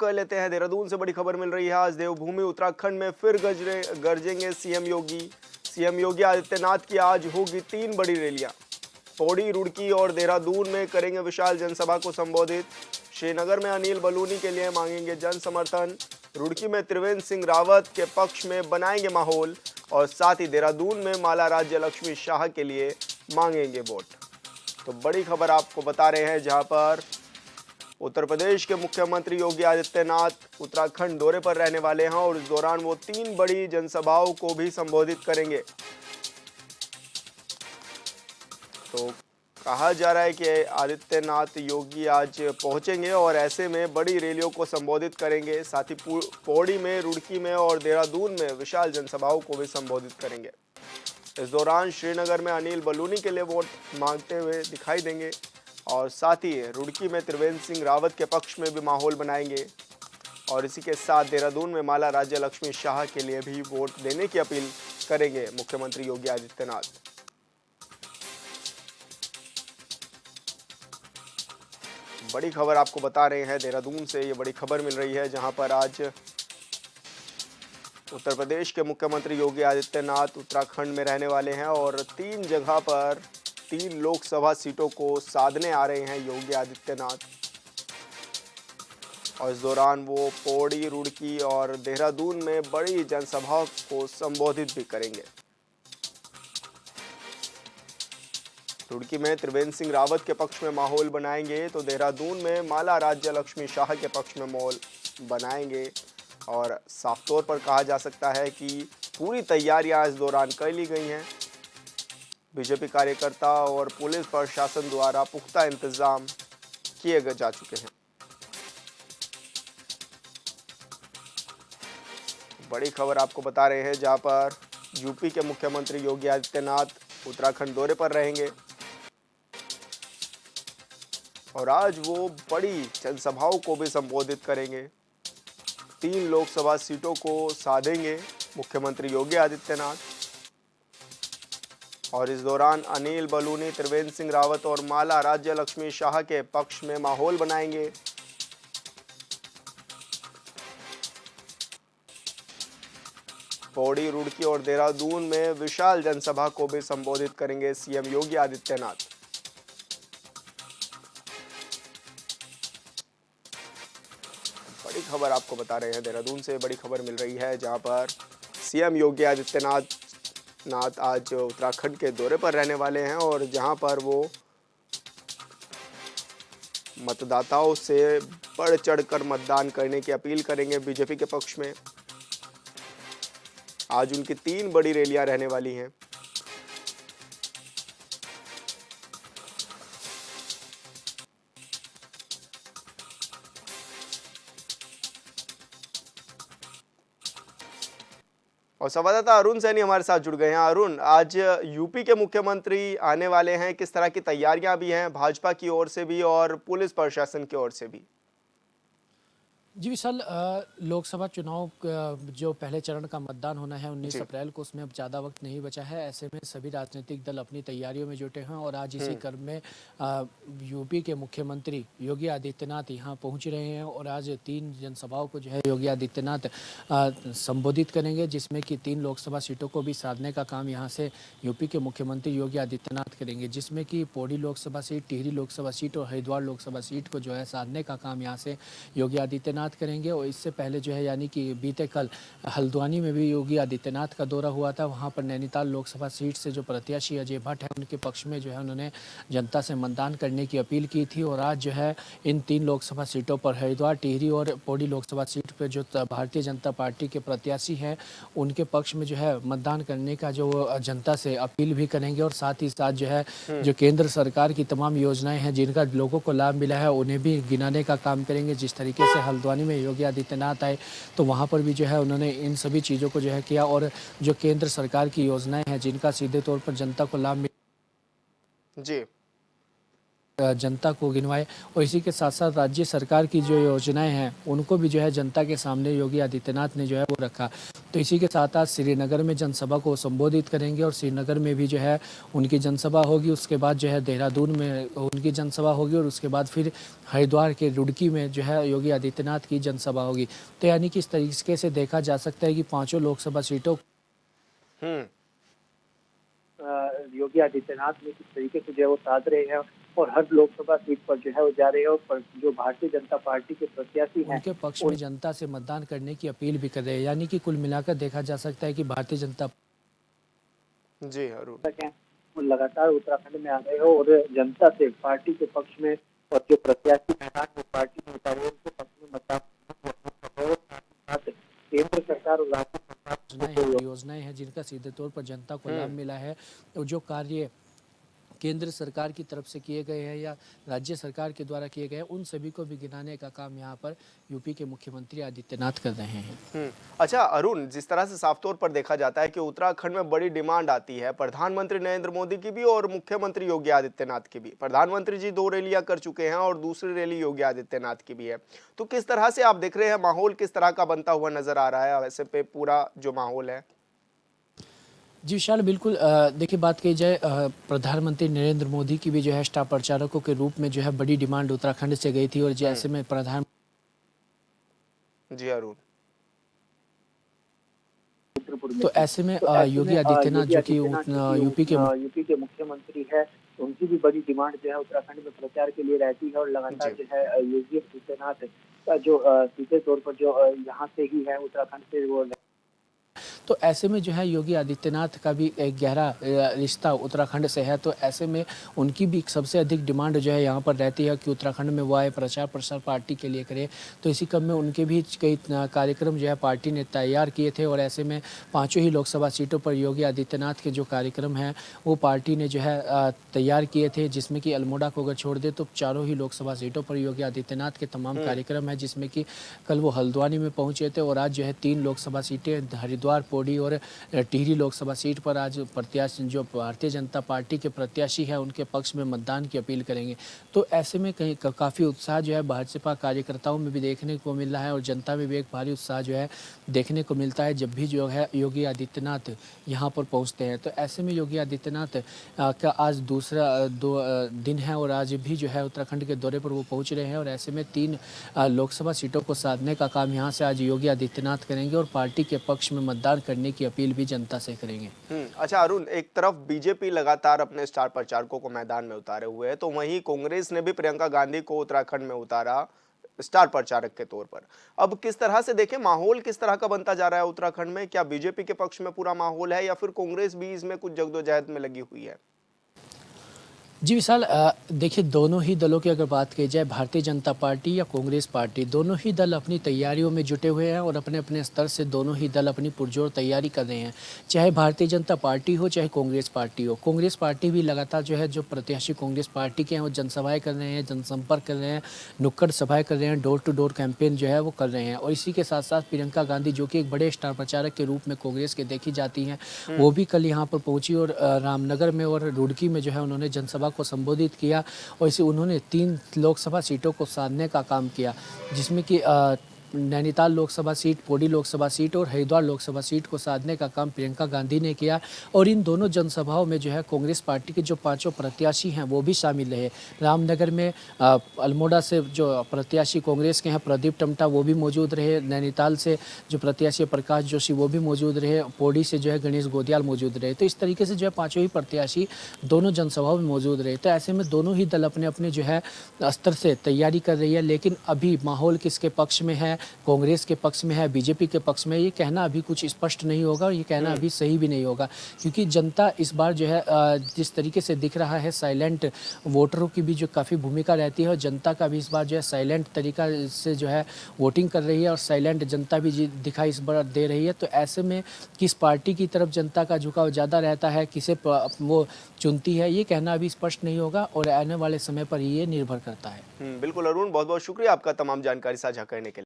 कर लेते हैं देहरादून से बड़ी खबर मिल रही है। आज देवभूमि उत्तराखंड में फिर गरजेंगे सीएम योगी। सीएम योगी आदित्यनाथ की आज होगी 3 बड़ी रैलियां। पौड़ी, रुड़की और देहरादून में करेंगे विशाल जनसभा को संबोधित। श्रीनगर में अनिल बलूनी के लिए मांगेंगे जन समर्थन। रुड़की में त्रिवेंद्र सिंह रावत के पक्ष में बनाएंगे माहौल और साथ ही देहरादून में माला राज्य लक्ष्मी शाह के लिए मांगेंगे वोट। तो बड़ी खबर आपको बता रहे हैं, जहां पर उत्तर प्रदेश के मुख्यमंत्री योगी आदित्यनाथ उत्तराखंड दौरे पर रहने वाले हैं और इस दौरान वो 3 बड़ी जनसभाओं को भी संबोधित करेंगे। तो कहा जा रहा है कि आदित्यनाथ योगी आज पहुंचेंगे और ऐसे में बड़ी रैलियों को संबोधित करेंगे। साथ ही पौड़ी में, रुड़की में और देहरादून में विशाल जनसभाओं को भी संबोधित करेंगे। इस दौरान श्रीनगर में अनिल बलूनी के लिए वोट मांगते हुए दिखाई देंगे और साथ ही रुड़की में त्रिवेंद्र सिंह रावत के पक्ष में भी माहौल बनाएंगे और इसी के साथ देहरादून में माला राज्य लक्ष्मी शाह के लिए भी वोट देने की अपील करेंगे मुख्यमंत्री योगी आदित्यनाथ। बड़ी खबर आपको बता रहे हैं देहरादून से, ये बड़ी खबर मिल रही है, जहां पर आज उत्तर प्रदेश के मुख्यमंत्री योगी आदित्यनाथ उत्तराखंड में रहने वाले हैं और 3 जगह पर 3 लोकसभा सीटों को साधने आ रहे हैं योगी आदित्यनाथ। और इस दौरान वो पौड़ी, रुड़की और देहरादून में बड़ी जनसभा को संबोधित भी करेंगे। रुड़की में त्रिवेंद्र सिंह रावत के पक्ष में माहौल बनाएंगे तो देहरादून में माला राज्य लक्ष्मी शाह के पक्ष में माहौल बनाएंगे और साफ तौर पर कहा जा सकता है कि पूरी तैयारियां इस दौरान कर ली गई हैं। बीजेपी कार्यकर्ता और पुलिस प्रशासन द्वारा पुख्ता इंतजाम किए जा चुके हैं। बड़ी खबर आपको बता रहे हैं, जहां पर यूपी के मुख्यमंत्री योगी आदित्यनाथ उत्तराखंड दौरे पर रहेंगे और आज वो बड़ी जनसभाओं को भी संबोधित करेंगे। 3 लोकसभा सीटों को साधेंगे मुख्यमंत्री योगी आदित्यनाथ और इस दौरान अनिल बलूनी, त्रिवेंद्र सिंह रावत और माला राज्य लक्ष्मी शाह के पक्ष में माहौल बनाएंगे। पौड़ी, रुड़की और देहरादून में विशाल जनसभा को भी संबोधित करेंगे सीएम योगी आदित्यनाथ। बड़ी खबर आपको बता रहे हैं देहरादून से, बड़ी खबर मिल रही है, जहां पर सीएम योगी आदित्यनाथ आज उत्तराखंड के दौरे पर रहने वाले हैं और जहां पर वो मतदाताओं से बढ़ चढ़कर मतदान करने की अपील करेंगे बीजेपी के पक्ष में। आज उनकी 3 बड़ी रैलियां रहने वाली हैं। और संवाददाता अरुण सैनी हमारे साथ जुड़ गए हैं। अरुण, आज यूपी के मुख्यमंत्री आने वाले हैं, किस तरह की तैयारियां भी हैं भाजपा की ओर से भी और पुलिस प्रशासन की ओर से भी? जी विशाल, लोकसभा चुनाव जो पहले चरण का मतदान होना है 19 अप्रैल को, उसमें अब ज़्यादा वक्त नहीं बचा है। ऐसे में सभी राजनीतिक दल अपनी तैयारियों में जुटे हैं और आज इसी क्रम में यूपी के मुख्यमंत्री योगी आदित्यनाथ यहाँ पहुँच रहे हैं और आज 3 जनसभाओं को जो है योगी आदित्यनाथ संबोधित करेंगे, जिसमें कि 3 लोकसभा सीटों को भी साधने का काम यहाँ से यूपी के मुख्यमंत्री योगी आदित्यनाथ करेंगे, जिसमें कि पौड़ी लोकसभा सीट, टिहरी लोकसभा सीट और हरिद्वार लोकसभा सीट को जो है साधने का काम यहाँ से योगी आदित्यनाथ करेंगे। और इससे पहले जो है, यानी कि बीते कल हल्द्वानी में भी योगी आदित्यनाथ का दौरा हुआ था। वहां पर नैनीताल लोकसभा सीट से जो प्रत्याशी अजय भट्ट है, उनके पक्ष में जो है उन्होंने जनता से मतदान करने की अपील की थी। और आज जो है इन 3 लोकसभा सीटों पर, हरिद्वार, टिहरी और पौड़ी लोकसभा सीट पर जो भारतीय जनता पार्टी के प्रत्याशी हैं, उनके पक्ष में जो है मतदान करने का जो जनता से अपील भी करेंगे। और साथ ही साथ जो है जो केंद्र सरकार की तमाम योजनाएं हैं जिनका लोगों को लाभ मिला है, उन्हें भी गिनाने का काम करेंगे। जिस तरीके से हल्द्वानी में योगी आदित्यनाथ आए तो वहां पर भी जो है उन्होंने इन सभी चीज़ों को जो है किया और जो केंद्र सरकार की योजनाएं हैं जिनका सीधे तौर पर जनता को लाभ मिला। जी, जनता को गिनवाए और इसी के साथ साथ राज्य सरकार की जो योजनाएं हैं उनको भी जो है जनता के सामने योगी आदित्यनाथ ने जो है वो रखा। तो इसी के साथ साथ श्रीनगर में जनसभा को संबोधित करेंगे और श्रीनगर में भी जो है उनकी जनसभा होगी। उसके बाद जो है देहरादून में उनकी जनसभा होगी और उसके बाद फिर हरिद्वार के रुड़की में जो है योगी आदित्यनाथ की जनसभा होगी। तो यानी कि इस तरीके से देखा जा सकता है कि पांचों लोकसभा सीटों हम्म। योगी आदित्यनाथ ने किस तरीके से जो है वो साध रहे हैं और हर लोकसभा सीट पर जो है वो जा रहे हैं और जो भारतीय जनता पार्टी के प्रत्याशी हैं उनके पक्ष में जनता से मतदान करने की अपील भी कर रहे हैं। यानी कि कुल मिलाकर देखा जा सकता है कि भारतीय जनता जी अरुण, वो लगातार उत्तराखंड में आ रहे हो और जनता से पार्टी के पक्ष में और जो प्रत्याशी मैदान में पार्टी में उतारे उनके पक्ष में मतदान करने और साथ ही साथ केंद्र सरकार और राज्य सरकार योजनाएं हैं जिनका सीधे तौर पर जनता को लाभ मिला है और जो कार्य केंद्र सरकार की तरफ से किए गए हैं या राज्य सरकार के द्वारा किए गए हैं उन सभी को भी गिनाने का काम यहाँ पर यूपी के मुख्यमंत्री आदित्यनाथ कर रहे हैं। अच्छा अरुण, जिस तरह से साफ तौर पर देखा जाता है कि उत्तराखंड में बड़ी डिमांड आती है प्रधानमंत्री नरेंद्र मोदी की भी और मुख्यमंत्री योगी आदित्यनाथ की भी। प्रधानमंत्री जी 2 रैलियां कर चुके हैं और दूसरी रैली योगी आदित्यनाथ की भी है। तो किस तरह से आप देख रहे हैं, माहौल किस तरह का बनता हुआ नजर आ रहा है वैसे पे पूरा जो माहौल है? जी विशाल, बिल्कुल देखिए बात की जाए प्रधानमंत्री नरेंद्र मोदी की भी जो है स्टार प्रचारकों के रूप में जो है बड़ी डिमांड उत्तराखंड से गई थी और जैसे में प्रधान जी अरुण, तो ऐसे में योगी आदित्यनाथ जो कि यूपी के मुख्यमंत्री है उनकी भी बड़ी डिमांड जो है उत्तराखंड में प्रचार के लिए रहती है और लगातार जो है योगी आदित्यनाथ का जो सीधे तौर पर जो यहाँ से ही है उत्तराखंड से वो तो ऐसे में जो है योगी आदित्यनाथ का भी एक गहरा रिश्ता उत्तराखंड से है। तो ऐसे में उनकी भी सबसे अधिक डिमांड जो है यहाँ पर रहती है कि उत्तराखंड में वो आए प्रचार प्रसार पार्टी के लिए करे। तो इसी क्रम में उनके भी कई कार्यक्रम जो है पार्टी ने तैयार किए थे और ऐसे में पाँचों ही लोकसभा सीटों पर योगी आदित्यनाथ के जो कार्यक्रम हैं वो पार्टी ने जो है तैयार किए थे, जिसमें कि अल्मोड़ा को अगर छोड़ दे तो चारों ही लोकसभा सीटों पर योगी आदित्यनाथ के तमाम कार्यक्रम हैं, जिसमें कि कल वो हल्द्वानी में पहुँचे थे और आज जो है 3 लोकसभा सीटें हरिद्वार, पौड़ी और टिहरी लोकसभा सीट पर आज प्रत्याशी जो भारतीय जनता पार्टी के प्रत्याशी हैं उनके पक्ष में मतदान की अपील करेंगे। तो ऐसे में कहीं काफ़ी उत्साह जो है भाजपा कार्यकर्ताओं में भी देखने को मिल रहा है और जनता में भी एक भारी उत्साह जो है देखने को मिलता है जब भी जो है योगी आदित्यनाथ यहाँ पर पहुँचते हैं। तो ऐसे में योगी आदित्यनाथ का आज दूसरा दिन है और आज भी जो है उत्तराखंड के दौरे पर वो पहुँच रहे हैं और ऐसे में 3 लोकसभा सीटों को साधने का काम यहाँ से आज योगी आदित्यनाथ करेंगे और पार्टी के पक्ष में मतदान करने की अपील भी जनता से करेंगे। अच्छा अरुण, एक तरफ बीजेपी लगातार अपने स्टार प्रचारकों को मैदान में उतारे हुए है तो वहीं कांग्रेस ने भी प्रियंका गांधी को उत्तराखंड में उतारा स्टार प्रचारक के तौर पर। अब किस तरह से देखें, माहौल किस तरह का बनता जा रहा है उत्तराखंड में? क्या बीजेपी के पक्ष में पूरा माहौल है या फिर कांग्रेस भी इसमें कुछ जद्दोजहद में लगी हुई है? जी विशाल, देखिए दोनों ही दलों की अगर बात की जाए भारतीय जनता पार्टी या कांग्रेस पार्टी, दोनों ही दल अपनी तैयारियों में जुटे हुए हैं और अपने अपने स्तर से दोनों ही दल अपनी पुरजोर तैयारी कर रहे हैं। चाहे भारतीय जनता पार्टी हो चाहे कांग्रेस पार्टी हो, कांग्रेस पार्टी भी लगातार जो है जो प्रत्याशी कांग्रेस पार्टी के हैं वो जनसभाएं कर रहे हैं, जनसंपर्क कर रहे हैं, नुक्कड़ सभाएं कर रहे हैं, डोर टू डोर कैंपेन जो है वो कर रहे हैं। और इसी के साथ साथ प्रियंका गांधी जो कि एक बड़े स्टार प्रचारक के रूप में कांग्रेस के देखी जाती हैं, वो भी कल यहाँ पर पहुँची और रामनगर में और रुड़की में जो है उन्होंने जनसभा को संबोधित किया और इसे उन्होंने 3 लोकसभा सीटों को साधने का काम किया, जिसमें कि नैनीताल लोकसभा सीट, पौड़ी लोकसभा सीट और हरिद्वार लोकसभा सीट को साधने का काम प्रियंका गांधी ने किया। और इन दोनों जनसभाओं में जो है कांग्रेस पार्टी के जो 5 प्रत्याशी हैं वो भी शामिल रहे। रामनगर में अल्मोड़ा से जो प्रत्याशी कांग्रेस के हैं प्रदीप टमटा वो भी मौजूद रहे, नैनीताल से जो प्रत्याशी प्रकाश जोशी वो भी मौजूद रहे, पौड़ी से जो है गणेश गोदियाल मौजूद रहे। तो इस तरीके से जो है 5 ही प्रत्याशी दोनों जनसभाओं में मौजूद रहे। तो ऐसे में दोनों ही दल अपने अपने जो है स्तर से तैयारी कर रही है, लेकिन अभी माहौल किसके पक्ष में है, कांग्रेस के पक्ष में है, बीजेपी के पक्ष में, ये कहना अभी कुछ स्पष्ट नहीं होगा और ये कहना अभी सही भी नहीं होगा, क्योंकि जनता इस बार जो है जिस तरीके से दिख रहा है साइलेंट वोटरों की भी जो काफ़ी भूमिका रहती है और जनता का भी इस बार जो है साइलेंट तरीका से जो है वोटिंग कर रही है और साइलेंट जनता भी दिखाई इस बार दे रही है। तो ऐसे में किस पार्टी की तरफ जनता का झुकाव ज़्यादा रहता है, किसे वो चुनती है, ये कहना अभी स्पष्ट नहीं होगा और आने वाले समय पर ये निर्भर करता है। बिल्कुल अरुण, बहुत बहुत शुक्रिया आपका तमाम जानकारी साझा करने के लिए।